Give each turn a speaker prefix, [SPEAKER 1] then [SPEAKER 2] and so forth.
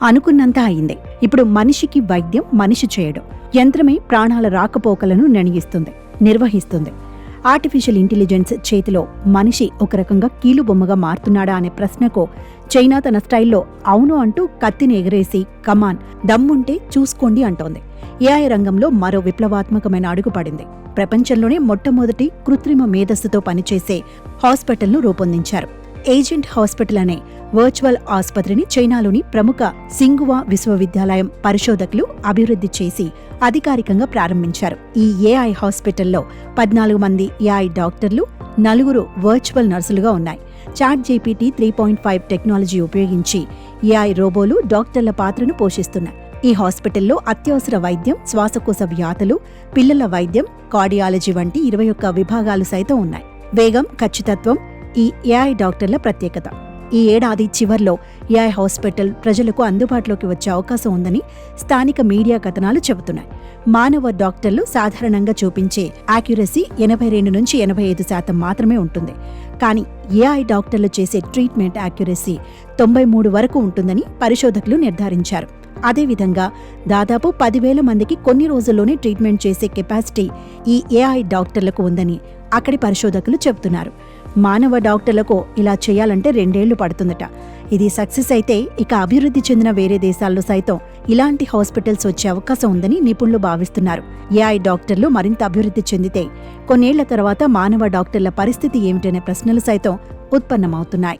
[SPEAKER 1] అనుకున్నంత అయింది. ఇప్పుడు మనిషికి వైద్యం మనిషి చేయడు, యంత్రమే ప్రాణాల రాకపోకలను నిర్వహిస్తుంది. ఆర్టిఫిషియల్ ఇంటెలిజెన్స్ చేతిలో మనిషి ఒక రకంగా కీలుబొమ్మగా మారుతున్నాడా అనే ప్రశ్నకు చైనా తన స్టైల్లో అవును అంటూ కత్తిని ఎగరేసి కమాన్, దమ్ముంటే చూసుకోండి అంటోంది. ఏఐ రంగంలో మరో విప్లవాత్మకమైన అడుగు పడింది. ప్రపంచంలోనే మొట్టమొదటి కృత్రిమ మేధస్సుతో పనిచేసే హాస్పిటల్ను రూపొందించారు. ఏజెంట్ హాస్పిటల్ అనే వర్చువల్ ఆసుపత్రిని చైనాలోని ప్రముఖ సింగువా విశ్వవిద్యాలయం పరిశోధకులు అభివృద్ధి చేసి అధికారికంగా ప్రారంభించారు. ఈ ఏఐ హాస్పిటల్లో 14 మంది ఏఐ డాక్టర్లు, 4 వర్చువల్ నర్సులుగా ఉన్నాయి. చాట్ జీపీటీ 3.5 టెక్నాలజీ ఉపయోగించి ఏఐ రోబోలు డాక్టర్ల పాత్రను పోషిస్తున్నాయి. ఈ హాస్పిటల్లో అత్యవసర వైద్యం, శ్వాసకోశ వ్యాధులు, పిల్లల వైద్యం, కార్డియాలజీ వంటి 21 విభాగాలు సైతం ఉన్నాయి. వేగం, ఖచ్చితత్వం ఈ ఏఐ డాక్టర్ల ప్రత్యేకత. ఈ ఏడాది చివర్లో ఏఐ హాస్పిటల్ ప్రజలకు అందుబాటులోకి వచ్చే అవకాశం ఉందని స్థానిక మీడియా కథనాలు చెబుతున్నాయి. మానవ డాక్టర్లు సాధారణంగా చూపించే యాక్యురసీ 82 నుంచి 85% మాత్రమే ఉంటుంది. కానీ ఏఐ డాక్టర్లు చేసే ట్రీట్మెంట్ యాక్యురసీ 93 వరకు ఉంటుందని పరిశోధకులు నిర్ధారించారు. అదేవిధంగా దాదాపు 10,000 మందికి కొన్ని రోజుల్లోనే ట్రీట్మెంట్ చేసే కెపాసిటీ ఈ ఏఐ డాక్టర్లకు ఉందని అక్కడి పరిశోధకులు చెబుతున్నారు. మానవ డాక్టర్లకు ఇలా చేయాలంటే 2 ఏళ్లు పడుతుందట. ఇది సక్సెస్ అయితే ఇక అభివృద్ధి చెందిన వేరే దేశాల్లో సైతం ఇలాంటి హాస్పిటల్స్ వచ్చే అవకాశం ఉందని నిపుణులు భావిస్తున్నారు. ఏఐ డాక్టర్లు మరింత అభివృద్ధి చెందితే కొన్నేళ్ల తర్వాత మానవ డాక్టర్ల పరిస్థితి ఏమిటనే ప్రశ్నలు సైతం ఉత్పన్నమవుతున్నాయి.